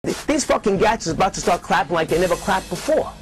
These fucking gats is about to start clapping like they never clapped before.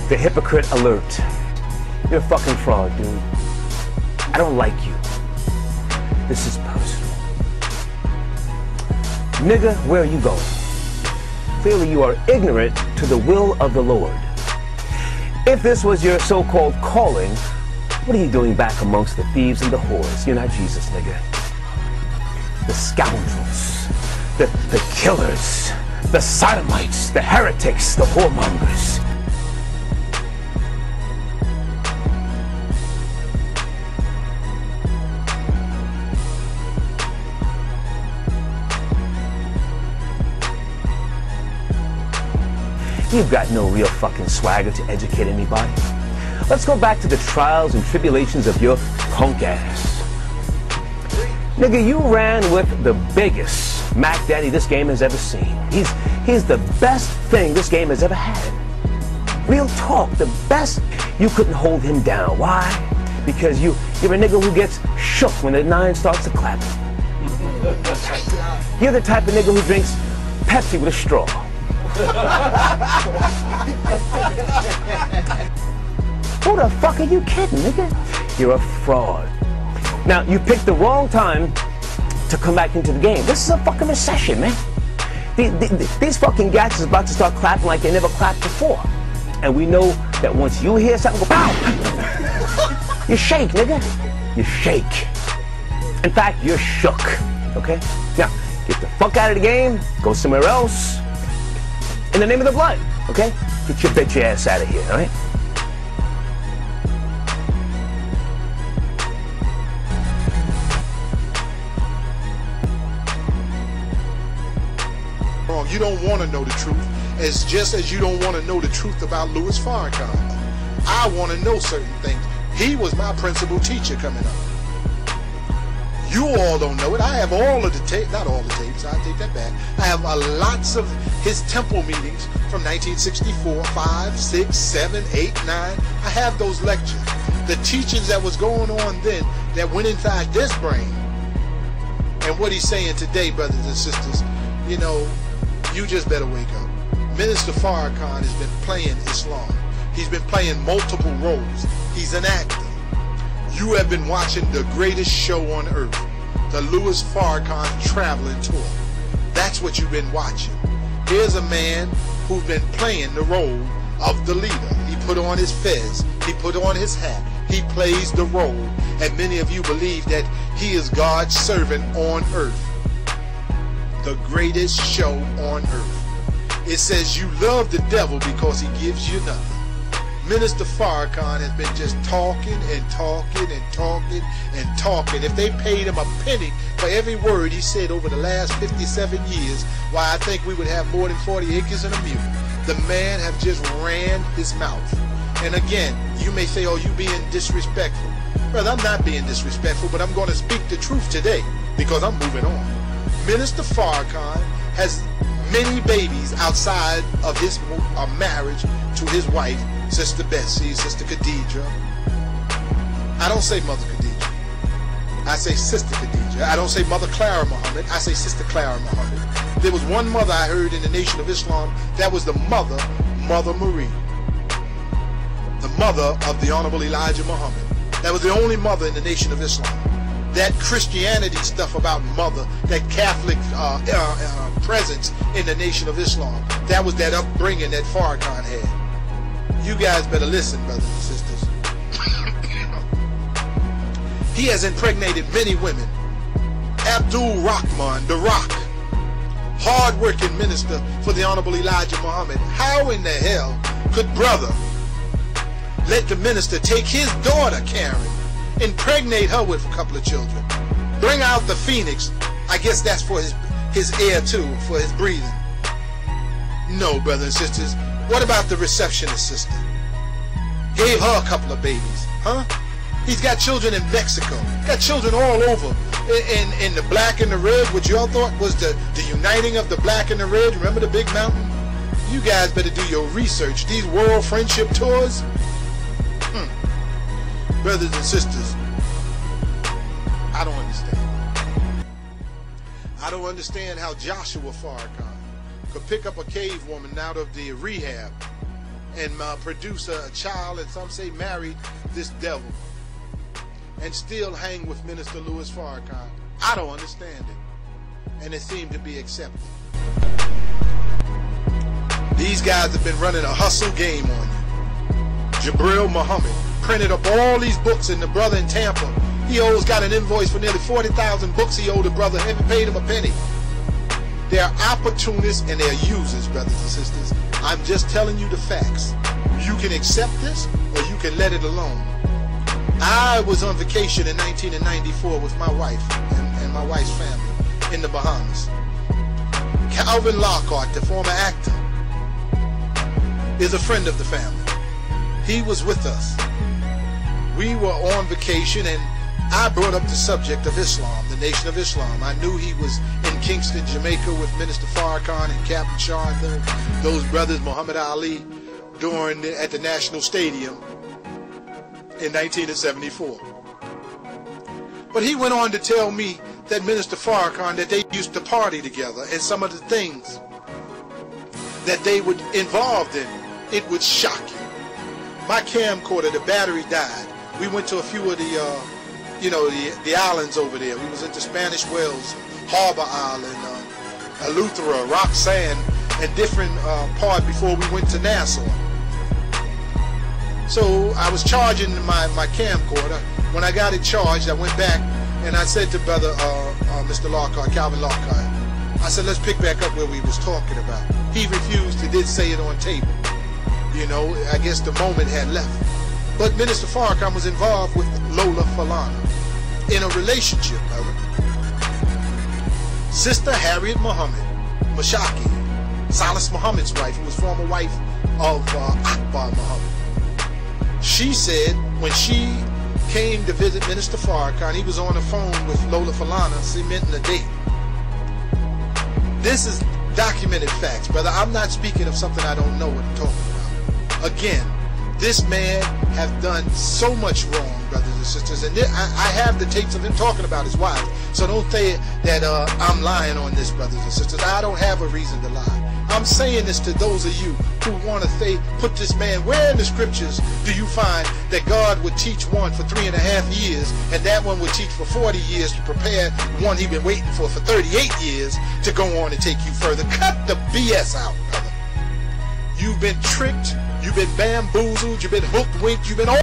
The hypocrite alert. You're a fucking fraud, dude. I don't like you. This is personal. Nigga, where are you going? Clearly you are ignorant to the will of the Lord. If this was your so-called calling, what are you doing back amongst the thieves and the whores? You're not Jesus, nigga. The scoundrels, the killers, the sodomites, the heretics, the whoremongers. You've got no real fucking swagger to educate anybody. Let's go back to the trials and tribulations of your punk ass. Nigga, you ran with the biggest Mac Daddy this game has ever seen. He's the best thing this game has ever had. Real talk, the best. You couldn't hold him down. Why? Because you're a nigga who gets shook when the 9 starts to clap. You're the type of nigga who drinks Pepsi with a straw. Who the fuck are you kidding, nigga? You're a fraud. Now, you picked the wrong time to come back into the game. This is a fucking recession, man. These fucking gats is about to start clapping like they never clapped before. And we know that once you hear something go pow, you shake, nigga. You shake. In fact, you're shook, okay? Now, get the fuck out of the game, go somewhere else. In the name of the blood, okay? Get your bitch ass out of here, all right? You don't want to know the truth, as just as you don't want to know the truth about Louis Farrakhan. I want to know certain things. He was my principal teacher coming up. You all don't know it. I have all of the tapes, not all the tapes, I take that back. I have lots of his temple meetings from 1964, 5, 6, 7, 8, 9. I have those lectures. The teachings that was going on then that went inside this brain. And what he's saying today, brothers and sisters, you know, you just better wake up. Minister Farrakhan has been playing Islam. He's been playing multiple roles. He's an actor. You have been watching the greatest show on earth, the Louis Farrakhan traveling tour. That's what you've been watching. Here's a man who's been playing the role of the leader. He put on his fez. He put on his hat. He plays the role. And many of you believe that he is God's servant on earth. The greatest show on earth. It says you love the devil because he gives you nothing. Minister Farrakhan has been just talking and talking and talking and talking. If they paid him a penny for every word he said over the last 57 years, why, I think we would have more than 40 acres and a mule. The man have just ran his mouth. And again, you may say, oh, you being disrespectful. Brother, I'm not being disrespectful, but I'm going to speak the truth today because I'm moving on. Minister Farrakhan has many babies outside of his marriage to his wife, Sister Betsy, Sister Khadija. I don't say Mother Khadija. I say Sister Khadija. I don't say Mother Clara Muhammad. I say Sister Clara Muhammad. There was one mother I heard in the Nation of Islam. That was the mother, Mother Marie. The mother of the Honorable Elijah Muhammad. That was the only mother in the Nation of Islam. That Christianity stuff about mother, that Catholic presence in the Nation of Islam, that was that upbringing that Farrakhan had. You guys better listen, brothers and sisters. He has impregnated many women. Abdul Rahman, the Rock, hard-working minister for the Honorable Elijah Muhammad. How in the hell could brother let the minister take his daughter, Karen, impregnate her with a couple of children, bring out the phoenix? I guess that's for his air too, for his breathing. No, brothers and sisters. What about the receptionist sister? Gave her a couple of babies, huh? He's got children in Mexico, got children all over, in the black and the red, which y'all thought was the uniting of the black and the red. Remember the big mountain? You guys better do your research. These world friendship tours, brothers and sisters, I don't understand. I don't understand how Joshua Farrakhan could pick up a cave woman out of the rehab and produce a child, and some say married this devil, and still hang with Minister Louis Farrakhan. I don't understand it, and it seemed to be accepted. These guys have been running a hustle game on you. Jabril Muhammad printed up all these books, and the brother in Tampa, he got an invoice for nearly 40,000 books he owed the brother, haven't paid him a penny. They're opportunists and they're users, brothers and sisters. I'm just telling you the facts. You can accept this or you can let it alone. I was on vacation in 1994 with my wife and my wife's family in the Bahamas. Calvin Lockhart, the former actor, is a friend of the family. He was with us. We were on vacation, and I brought up the subject of Islam, the Nation of Islam. I knew he was in Kingston, Jamaica with Minister Farrakhan and Captain Shaw and those brothers, Muhammad Ali, at the National Stadium in 1974. But he went on to tell me that Minister Farrakhan, that they used to party together, and some of the things that they were involved in, it would shock you. My camcorder, the battery died. We went to a few of the islands over there. We was into Spanish Wells, Harbor Island, Eleuthera, Roxanne, and different part before we went to Nassau. So I was charging my camcorder. When I got it charged, I went back and I said to brother Mr. Lockhart, Calvin Lockhart, I said, let's pick back up where we was talking about. He refused. He did say it on tape. You know, I guess the moment had left. But Minister Farrakhan was involved with Lola Falana in a relationship, brother. Sister Harriet Muhammad, Mashaki, Salas Muhammad's wife, who was former wife of Akbar Muhammad. She said when she came to visit Minister Farrakhan, he was on the phone with Lola Falana cementing a date. This is documented facts, brother. I'm not speaking of something I don't know what I'm talking about. Again, this man have done so much wrong, brothers and sisters, and I have the tapes of him talking about his wife. So don't say that I'm lying on this, brothers and sisters. I don't have a reason to lie. I'm saying this to those of you who want to say, put this man, where in the scriptures do you find that God would teach one for 3.5 years and that one would teach for 40 years to prepare one he's been waiting for 38 years to go on and take you further? Cut the BS out, brother. You've been tricked, you've been bamboozled, you've been hooked, winked, you've been all